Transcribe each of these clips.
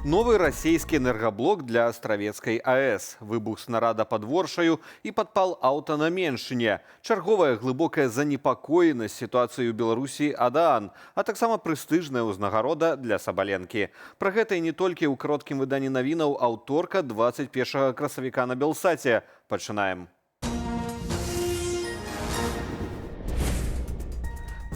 Новый расійскі энергаблок для астравецкай АЭС, выбух снарада пад Воршаю і падпал аўта на Меншыне, чарговая глыбокая занепакоенасць сітуацыі ў Беларусі Адаан, а таксама прэстыжная ўзнагарода для Сабаленкі. Пра гэта і не толькі ў кароткім выданні навінаў аўторка 21 красавіка на Белсаце. Пачынаем.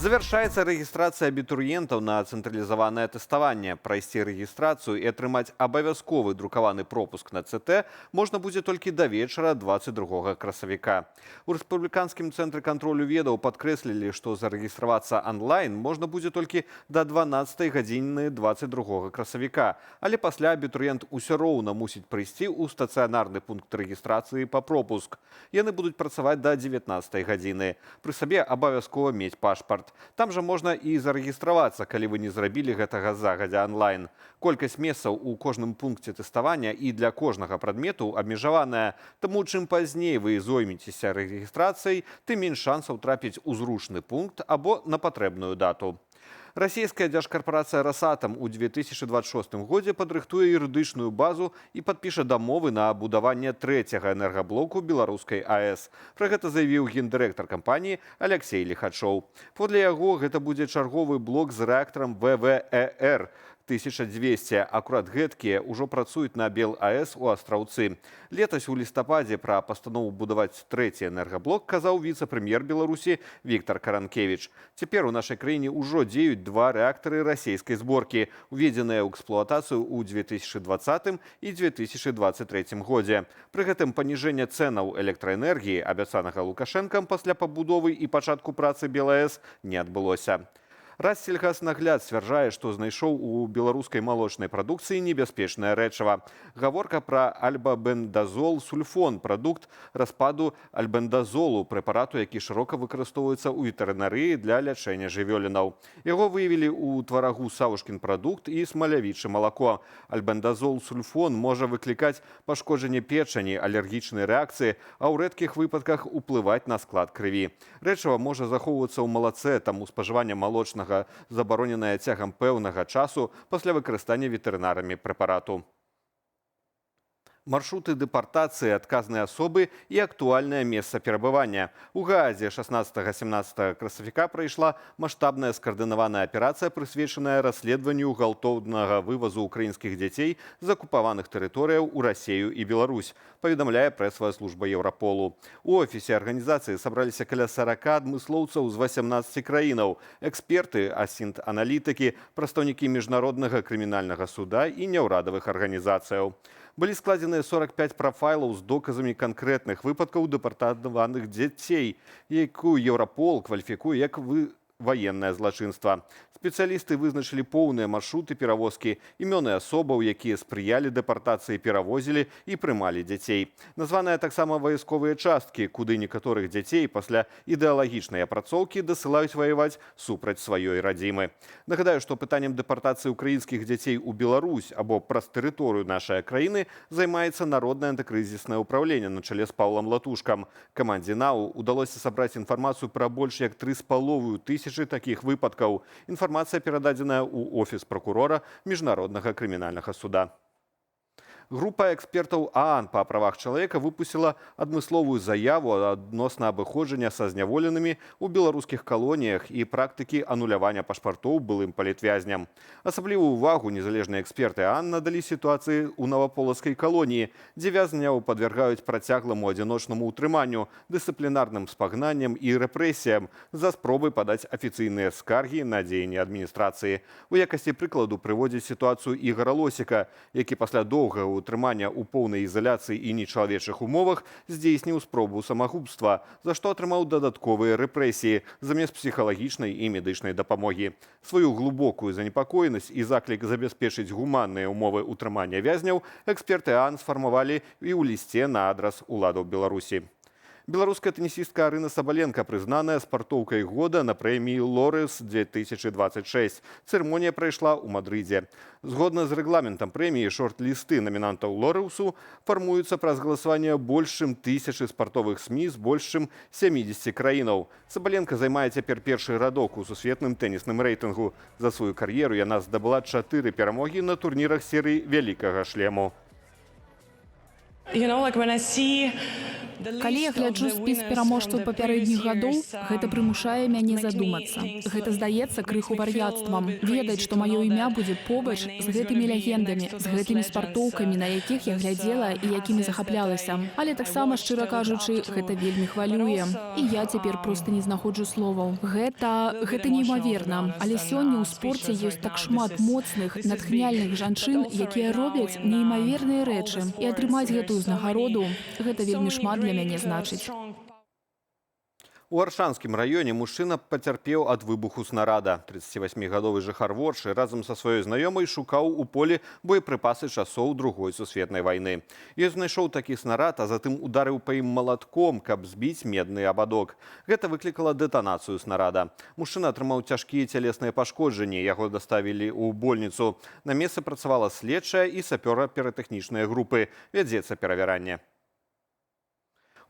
Завершаецца рэгістрацыя абітурыентаў на цэнтралізаванае тэставанне. Прайсці рэгістрацыю і атрымаць абавязковы друкаваны пропуск на ЦТ можна будзе толькі да вечара 22 красавіка. У рэспубліканскім цэнтры кантролю ведаў падкрэслілі, што зарэгістравацца онлайн можна будзе толькі да 12 гадзіны 22 красавіка. Але пасля абітурыент усё роўна мусіць прыйсці ў стацыянарны пункт рэгістрацыі па пропуск. Яны будуць працаваць да 19 гадзіны. Пры сабе абавязкова мець пашпарт. Там жа можна і зарэгістравацца, калі вы не зрабілі гэтага загадзя онлайн. Колькасць месцаў у кожным пункце тэставання і для кожнага прадмету абмежаваная. Таму чым пазней вы зоймецеся рэгістрацыяй, тым менш шансаў трапіць у зручны пункт або на патрэбную дату. Расійская дзяржкарпарацыя «Росатом» у 2026 годзе падрыхтуе юрыдычную базу і падпіша дамовы на будаванне трэцяга энергаблоку беларускай АЭС. Пра гэта заявіў гендырэктар кампаніі Алексей Лихачоў. Подле яго гэта будзе чарговы блок з рэактарам ВВЭР 1200. Акурат гэткія ўжо працуюць на БелАЭС у Астраўцы. Летась у лістападзе пра пастанову будаваць трэці энергаблок казаў віцэ-прэм'ер Беларусі Віктор Каранкевіч. Цяпер у нашай краіне ўжо дзеюць два рэактары расійскай зборкі, уведзеныя ў эксплуатацыю ў 2020 і 2023 годзе. Пры гэтым паніжэнне цэнаў электраэнергіі, абяцанага Лукашэнкам пасля пабудовы і пачатку працы БелАЭС, не адбылося. Рассельхаznaгляд сцвярджае, што знайшоў у беларускай малочнай прадукцыі небяспечнае рэчыва. Гаворка пра альбабендазол сульфон, прадукт распаду альбендазолу, прэпарату, які шырока выкарыстоўваецца ў ветэрынарыі для лячэння жывёлінаў. Яго выявілі ў тварагу савушкін прадукт і смалявічы малако. Альбендазол сульфон можа выклікаць пашкоджанне печані, алергічнай рэакцыі, а ў рэдкіх выпадках уплываць на склад крыві. Рэчыва можа захоўвацца ў малацэ, таму спажыванне малочнага забароненае цягам пэўнага часу пасля выкарыстання ветэрынарамі прэпарату. Маршруты дэпартацыі, адказныя асобы і актуальнае месца перабывання. У Гаазе 16-17 красавіка прайшла маштабная скаардынаваная аперацыя, прысвечаная расследаванню гвалтоўнага вывазу украінскіх дзяцей з акупаваных тэрыторыяў у Расею і Беларусь, паведамляе прэсавая служба Еўраполу. У офісе арганізацыі сабраліся каля 40 адмыслоўцаў з 18 краінаў, эксперты, асінт-аналітыкі, прадстаўнікі міжнароднага крымінальнага суда і няўрадавых арганізацыяў. Былі складзеныя 45 прафайлаў з доказамі канкрэтных выпадкаў дэпартаваных дзяцей, якую Еўрапол кваліфікуе як ваеннае злачынства. Спецыялісты вызначылі поўныя маршруты перавозкі, імёны асобаў, якія спрыялі дэпартацыі, перавозілі і прымалі дзяцей. Названыя таксама вайсковыя часткі, куды некаторых дзяцей пасля ідэалагічнай апрацоўкі дасылаюць ваяваць супраць сваёй радзімы. Нагадаю, што пытаннем дэпартацыі украінскіх дзяцей у Беларусь або праз тэрыторыю нашай краіны займаецца Народнае антыкрызіснае ўпраўленне на чале з Паўлам Латушкам. Камандзе НАУ удалося сабраць інфармацыю пра больш як 3,5 тысячы такіх выпадкаў. Інфармацыя перададзеная ў офіс пракурора Міжнароднага крымінальнага суда. Група экспертаў ААН па правах чалавека выпусціла адмысловую заяву адносна абыходжання са зняволенымі ў беларускіх калоніях і практыкі анулявання пашпартоў былым палітвязням. Асаблівую ўвагу незалежныя эксперты ААН надалі сітуацыі ў наваполацкай калоніі, дзе вязняў падвяргаюць працягламу адзіночнаму ўтрыманню, дысцыплінарным спагнанням і рэпрэсіям за спробы падаць афіцыйныя скаргі на дзеянні адміністрацыі. У якасці прыкладу прыводзіць сітуацыю Ігара Лосіка, які пасля доўгага утрымання ў поўнай ізаляцыі і нечалавечых умовах здзейсніў спробу самагубства, за што атрымаў дадатковыя рэпрэсіі замест псіхалагічнай і медычнай дапамогі. Сваю глыбокую занепакоенасць і заклік забяспечыць гуманныя ўмовы ўтрымання вязняў эксперты ААН сфармавалі і ў лісце на адрас уладаў Беларусі. Беларуская теннисистка Арына Сабаленко, прызнаная спартоўкай года на прэміі «Лорес 2026. Цырымонія прайшла ў Мадрыдзе. Згодна з рэгламентам прэміі, шорт-лісты намінантаў «Лоресу» фармуюцца праз галасаванне больш чым 1000 спартовых СМІ з больш чым 70 краінаў. Сабаленко займае цяпер першы радок у сусветным тэнісным рэйтынгу. За сваю кар'еру яна здабыла 4 перамогі на турнірах серыі «Вялікага шлему». Калі я гляджу спіс пераможцаў папярэдніх гадоў, гэта прымушае мяне задумацца. Гэта здаецца крыху вар'яцтвам. Ведаць, што маё імя будзе побач з гэтымі легендамі, з гэтымі спартоўкамі, на якіх я глядзела і якімі захаплялася. Але таксама, шчыра кажучы, гэта вельмі хвалюе. І я цяпер проста не знаходжу словаў. Гэта неймаверна. Але сёння ў спорце ёсць так шмат моцных, натхняльных жанчын, якія робяць неймаверныя рэчы. І атрымаць гэтую ўзнагароду – гэта вельмі шмат для мяне значыць. У Аршанскім раёне мужчына пацярпеў ад выбуху снарада. 38-гадовы жыхар Воршы разам са сваёй знаёмай шукаў у полі боепрыпасы часоў Другой сусветнай вайны. Ён знайшоў такі снарад, а затым ударыў па ім малатком, каб збіць медны абадок. Гэта выклікала дэтанацыю снарада. Мужчына атрымаў цяжкія цялесныя пашкоджанні, яго даставілі ў больніцу. На месцы працавала следчая і сапёра-піратэхнічныя групы. Вядзецца перавяранне.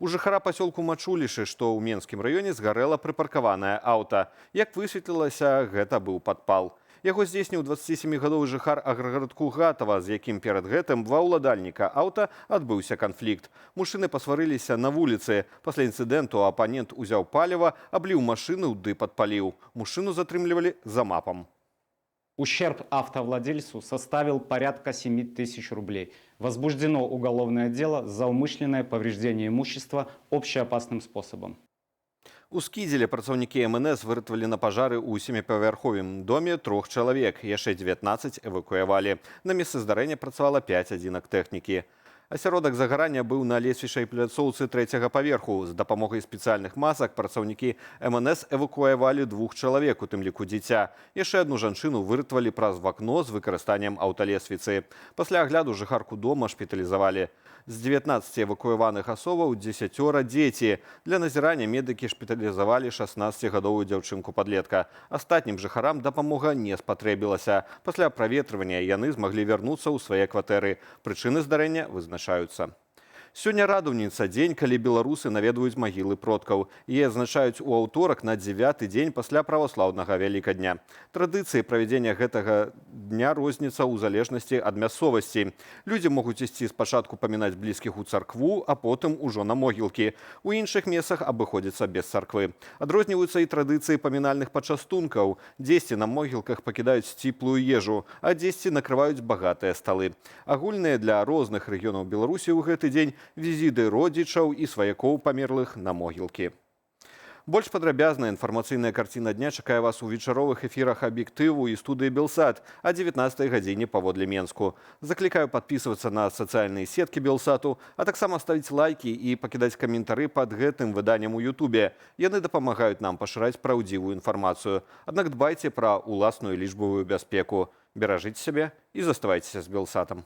У жыхара пасёлку Мачулішы, што ў Менскім раёне, згарэла прыпаркаванае аўта. Як высветлілася, гэта быў падпал. Яго здзейсніў 27-гадовы жыхар аграгарадку Гатава, з якім перад гэтым ва ўладальніка аўта адбыўся канфлікт. Мужчыны пасварыліся на вуліцы. Пасля інцыдэнту апанент узяў паліва, абліў машыну ды падпаліў. Мужчыну затрымлівалі за мапам. Ущерб автовладельцу составил порядка 7 тысяч рублей. Возбуждено уголовное дело за умышленное повреждение имущества общеопасным способом. У Скідзеле працаўнікі МНС выратавалі на пажары ў 7павярховым доме 3 чалавек, яшчэ 19 эвакуявалі. На месцы здарэння працавала 5 адзінак тэхнікі. Асяродак загарання быў на лесвічай пляцоўцы 3-го паверху. З дапамогай спецыяльных масак працаўнікі МНС эвакуявалі 2 чалавек, у тым ліку дзіця. Яшчэ адну жанчыну выратавалі праз вакно з выкарыстаннем аўталесвіцы. Пасля агляду жыхарку дома шпіталізавалі. З 19 эвакуяваных асобаў 10 дзеці. Для назірання медыкі шпіталізавалі 16-гадовую дзяўчынку-падлетка. Астатнім жыхарам дапамога не спатрэбілася. Пасля праветрывання яны змаглі вярнуцца ў свае кватэры. Прычыны здарэння вызначаюцца. Сёння радаўніца дзень, калі беларусы наведваюць магілы продкаў. Яе адзначаюць у аўторак на 9-й дзень пасля праваслаўнага Вялікадня. Традыцыі правядзення гэтага дня розніцца ў залежнасці ад мясцовасці. Людзі могуць ісці спачатку памінаць блізкіх у царкву, а потым ужо на могілкі. У іншых месцах абыходзіцца без царквы. Адрозніваюцца і традыцыі памінальных пачастункаў. Дзесьці на могілках пакідаюць сціплую ежу, а дзесьці накрываюць багатыя сталы. Агульныя для розных рэгіёнаў Беларусі ў гэты дзень візіты родзічаў і сваякоў памерлых на могілкі. Больш падрабязная інфармацыйная карціна дня чакае вас у вечаровых эфірах «Аб'ектыву» і студыі «Белсат» о 19-й гадзіне паводле Менску. Заклікаю падпісвацца на сацыяльныя сеткі «Белсату», а таксама ставіць лайкі і пакідаць каментары пад гэтым выданнем у Ютубе. Яны дапамагаюць нам пашыраць праўдзівую інфармацыю. Аднак дбайце пра ўласную лічбавую бяспеку. Беражыце сябе і заставайцеся з «Белсатам».